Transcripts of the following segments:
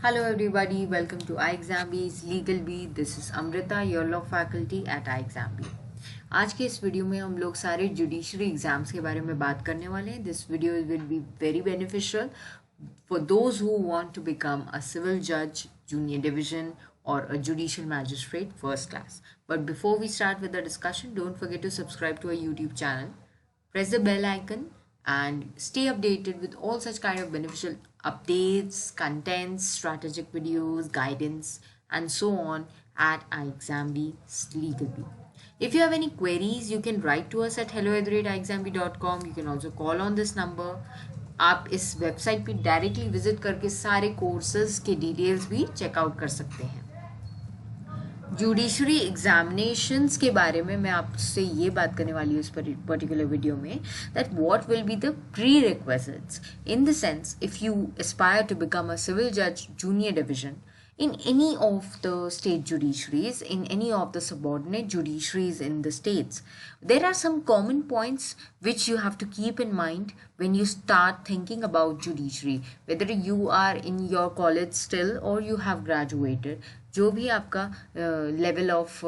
Hello everybody, welcome to iExamB's Legal Beat. This is Amrita, your law faculty at iExamB. आज के इस video में हम लोग सारे जुडिशरी एग्जाम्स के बारे में बात करने वाले हैं. This video will be very beneficial for those who want to become a civil judge, junior division, or a judicial magistrate first class. But before we start with the discussion, don't forget to subscribe to our YouTube channel, press the bell icon, and stay updated with all such kind of beneficial updates, contents, strategic videos, guidance, and so on at iExamB's Legal Beat. If you have any queries, you can write to us at hello@iexamb.com. You can also call on this number. आप इस website पे directly visit करके सारे courses के details भी checkout कर सकते हैं. जुडिशरी एग्जामिनेशंस के बारे में मैं आपसे ये बात करने वाली हूँ इस पर्टिकुलर वीडियो में that what will be the prerequisites in the sense if you aspire to become a civil जज junior division in any of the state judiciaries, in any of the subordinate judiciaries in the states. There are some common points which you have to keep in mind when you start thinking about judiciary, whether you are in your college still or you have graduated. जो भी आपका level of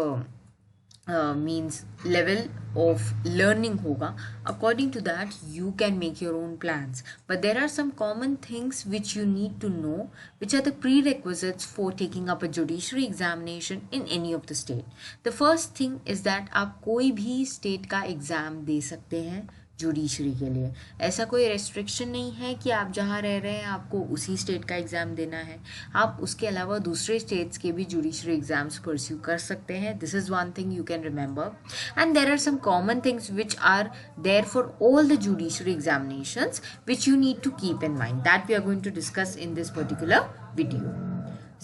means level of learning hoga, according to that you can make your own plans, but there are some common things which you need to know, which are the prerequisites for taking up a judiciary examination in any of the state. The first thing is that आप कोई भी state का exam दे सकते हैं judiciary के लिए. ऐसा कोई रेस्ट्रिक्शन नहीं है कि आप जहाँ रह रहे हैं आपको उसी स्टेट का एग्ज़ाम देना है. आप उसके अलावा दूसरे स्टेट्स के भी जुडिशरी एग्जाम्स परस्यू कर सकते हैं. This is one thing you can remember. And there are some common things which are there for all the judiciary examinations which you need to keep in mind that we are going to discuss in this particular video.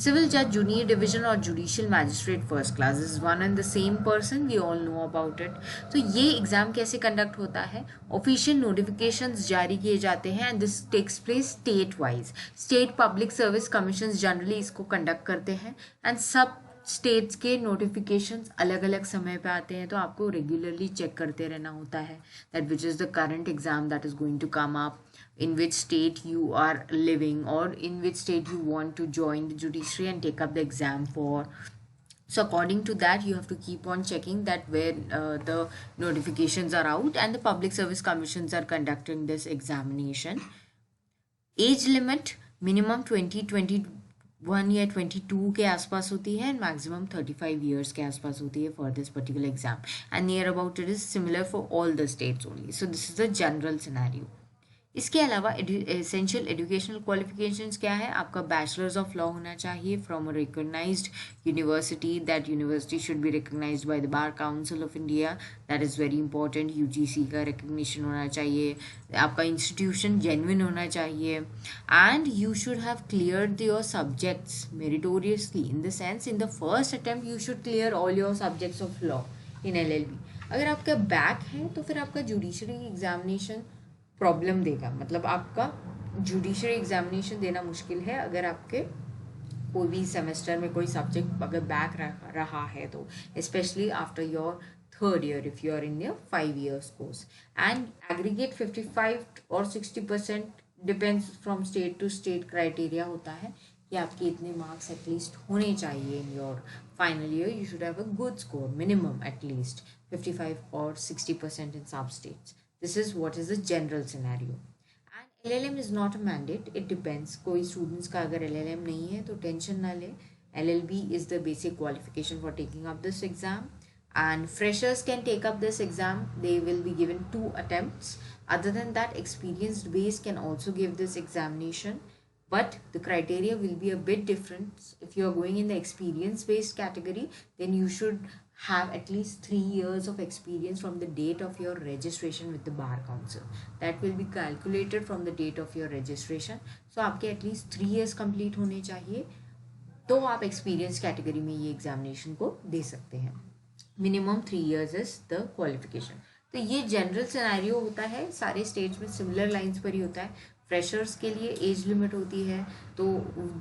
Civil judge, junior division or judicial magistrate first class is one and the same person. We all know about it. तो ये exam कैसे conduct होता है? Official notifications जारी किए जाते हैं and this takes place state wise. State public service commission generally इसको कंडक्ट करते हैं एंड सब स्टेट्स के नोटिफिकेशंस अलग अलग समय पे आते हैं, तो आपको रेगुलरली चेक करते रहना होता है that which is the current exam that is going to come up, in which state you are living or in which state you want to join the judiciary and take up the exam for. So according to that you have to keep on checking that when the notifications are out and the public service commissions are conducting this examination. Age limit minimum 21 या 22 के आसपास होती है and maximum 35 years के आसपास होती है for this particular exam and near about it is similar for all the states only. So this is the general scenario. इसके अलावा एसेंशियल एजुकेशनल क्वालिफिकेशंस क्या है? आपका बैचलर्स ऑफ लॉ होना चाहिए from a recognised university. That university should be recognised by the Bar Council of India. That is very important. UGC का recognition होना चाहिए. आपका इंस्टीट्यूशन जेन्युइन होना चाहिए and you should have cleared your subjects meritoriously in the sense in the first attempt you should clear all your subjects of law in LLB. अगर आपका back है तो फिर आपका जुडिशरी एग्जामिनेशन प्रॉब्लम देगा. मतलब आपका जुडिशरी एग्जामिनेशन देना मुश्किल है अगर आपके कोई भी सेमेस्टर में कोई सब्जेक्ट अगर बैक रहा है तो, specially after your third year if you are in your 5 years course. And aggregate 55 और 60% depends from state to state criteria होता है कि आपके इतने मार्क्स एटलीस्ट होने चाहिए in your final year. You should have a good score minimum at least 55 और 60% in सब states. This is what is the general scenario. And LLM is not a mandate. It depends. कोई students का अगर LLM नहीं है तो tension ना ले. LLB is the basic qualification for taking up this exam. And freshers can take up this exam. They will be given 2 attempts. Other than that, experienced base can also give this examination. But the criteria will be a bit different. If you are going in the experience based category, then you should have at least 3 years of experience from the date of your registration with the bar council. That will be calculated from the date of your registration. So आपके at least 3 years complete होने चाहिए तो आप experience category में ये examination को दे सकते हैं. Minimum 3 years is the qualification. तो ये जनरल सिनेरियो होता है. सारे स्टेट्स में सिमिलर लाइंस पर ही होता है. फ्रेशर्स के लिए एज लिमिट होती है तो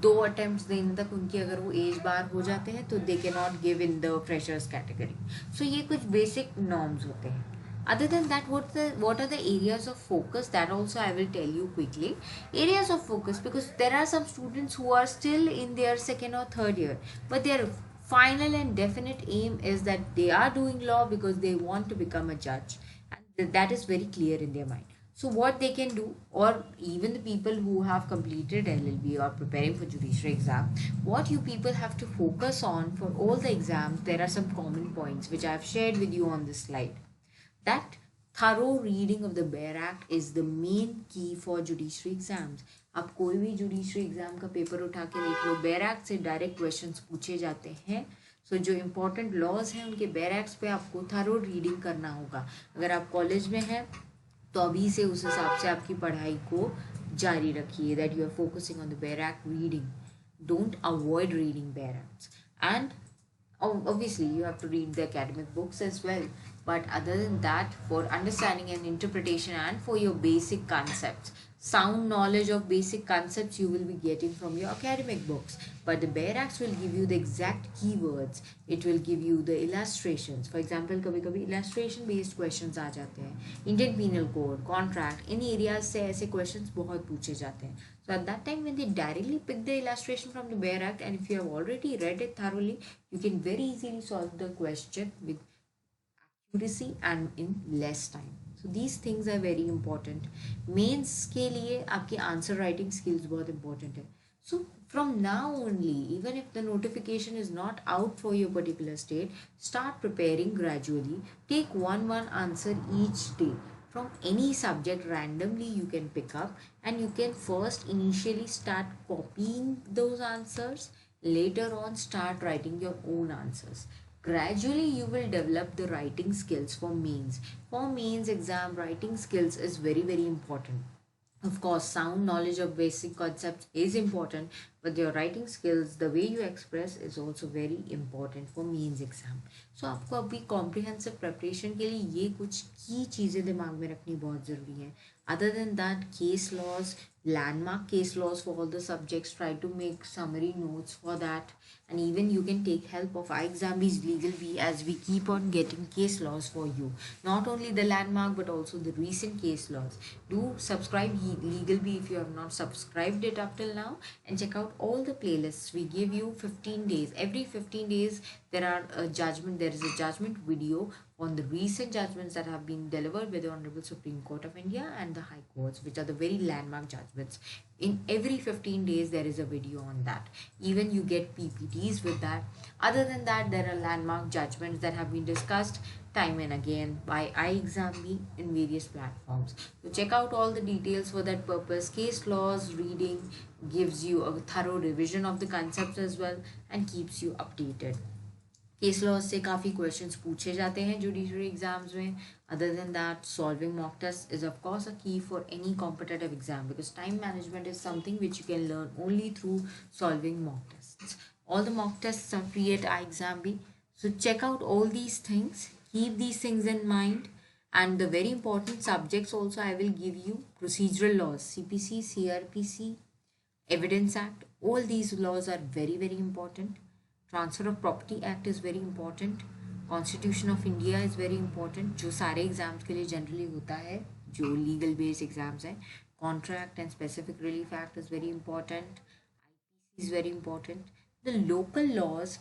2 अटेम्प्ट्स देने तक उनकी अगर वो एज बार हो जाते हैं तो they can not give in the freshers category. So ये कुछ बेसिक नॉर्म्स होते हैं. Other than that, what are the areas of focus, that also I will tell you quickly. Areas of focus, because there are some students who are still in their second or third year, but their final and definite aim is that they are doing law because they want to become a judge, and that is very clear in their mind. So what they can do, or even the people who have completed LLB or preparing for judiciary exam, what you people have to focus on for all the exams, there are some common points which I have shared with you on this slide. That thorough reading of the Bare Act is the main key for judiciary exams. आप कोई भी judiciary exam का paper उठा के देख लो, Bare Act से direct questions पूछे जाते हैं. सो जो इम्पोर्टेंट लॉज हैं उनके Bare Acts पे आपको थरो रीडिंग करना होगा. अगर आप कॉलेज में हैं तो अभी से उस हिसाब से आपकी पढ़ाई को जारी रखिए, that you are focusing on the Bare Act reading. Don't avoid reading Bare Acts. And obviously you have to read the academic books as well, but other than that, for understanding and interpretation and for your basic concepts, sound knowledge of basic concepts you will be getting from your academic books, but the Bare Acts will give you the exact keywords. It will give you the illustrations. For example, कभी कभी illustration based questions आ जाते हैं. Indian Penal Code, contract, इन areas से ऐसे questions बहुत पूछे जाते हैं. So at that time, when they directly pick the illustration from the Bare Act, and if you have already read it thoroughly, you can very easily solve the question with accuracy and in less time. So these things are very important. Mains के लिए आपकी answer writing skills बहुत important है. So from now only, even if the notification is not out for your particular state, start preparing gradually. Take one answer each day from any subject randomly you can pick up, and you can first initially start copying those answers, later on start writing your own answers. Gradually you will develop the writing skills for mains. For mains exam, writing skills is very important. Of course, sound knowledge of basic concepts is important, but your writing skills, the way you express, is also very important for mains exam. So आपको अभी comprehensive preparation के लिए ये कुछ की चीज़ें दिमाग में रखनी बहुत ज़रूरी है. Other than that, case laws, landmark case laws for all the subjects, try to make summary notes for that, and even you can take help of iExamB's Legal B, as we keep on getting case laws for you. Not only the landmark but also the recent case laws. Do subscribe Legal B if you have not subscribed it up till now, and check out all the playlists. We give you 15 days. Every 15 days there is a judgment video on the recent judgments that have been delivered by the Honorable Supreme Court of India and the High Courts, which are the very landmark judgments. In every 15 days there is a video on that. Even you get PPTs with that. Other than that, there are landmark judgments that have been discussed time and again by iExamB in various platforms. So check out all the details for that purpose. Case laws reading gives you a thorough revision of the concepts as well and keeps you updated. Case laws से काफ़ी questions पूछे जाते हैं judiciary exams में. Other than that, solving mock test is of course a key for any competitive exam, because time management is something which you can learn only through solving mock test. All the mock test are free at iExamB. So check out all these things, keep these things in mind, and the very important subjects also I will give you: procedural laws, CPC, CRPC, Evidence Act. All these laws are very important. Transfer of Property Act is very important. Constitution of India is very important, जो सारे exams के लिए generally होता है, जो legal based exams हैं. Contract and Specific Relief Act is very important. IPC is very important. The local laws,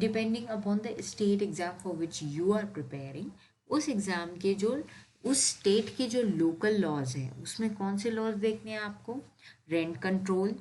depending upon the state exam for which you are preparing, उस exam के जो उस स्टेट के जो लोकल लॉज हैं उसमें कौन से लॉज देखने हैं आपको. Rent control,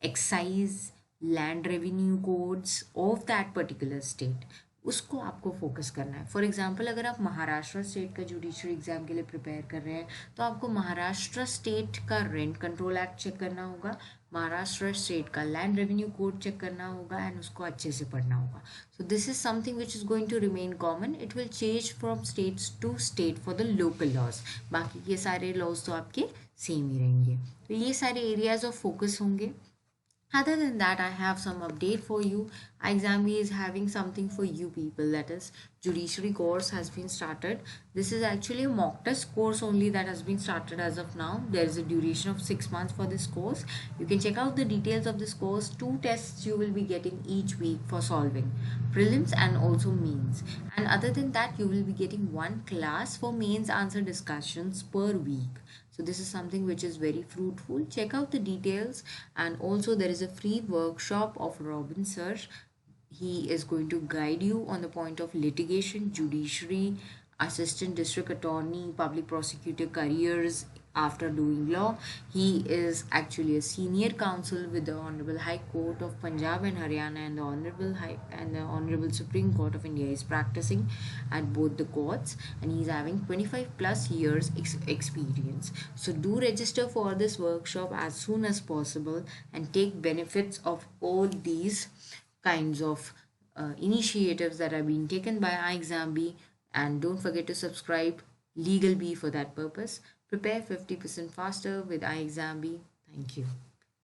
excise, land revenue codes of that particular state, उसको आपको फोकस करना है. फॉर एग्जांपल, अगर आप महाराष्ट्र स्टेट का जुडिशरी एग्जाम के लिए प्रिपेयर कर रहे हैं तो आपको महाराष्ट्र स्टेट का रेंट कंट्रोल एक्ट चेक करना होगा, महाराष्ट्र स्टेट का लैंड रेवेन्यू कोड चेक करना होगा एंड उसको अच्छे से पढ़ना होगा. So this is something which is going to remain common. It will change from states to state for the local laws. बाकी ये सारे लॉज तो आपके सेम ही रहेंगे. तो ये सारे एरियाज ऑफ फोकस होंगे. Other than that, I have some update for you. Exambi is having something for you people, that is judiciary course has been started. This is actually a mock test course only that has been started as of now. There is a duration of 6 months for this course. You can check out the details of this course. 2 tests you will be getting each week for solving prelims and also mains, and other than that you will be getting 1 class for mains answer discussions per week. So this is something which is very fruitful. Check out the details. And also there is a free workshop of Robin Sir. He is going to guide you on the point of litigation, judiciary, assistant district attorney, public prosecutor careers after doing law. He is actually a senior counsel with the Honorable High Court of Punjab and Haryana, and the Honorable Supreme Court of India is practicing at both the courts, and he's having 25 plus years experience. So do register for this workshop as soon as possible and take benefits of all these kinds of initiatives that are being taken by iXambi. And don't forget to subscribe Legal B for that purpose. Prepare 50% faster with iXambi. Thank you.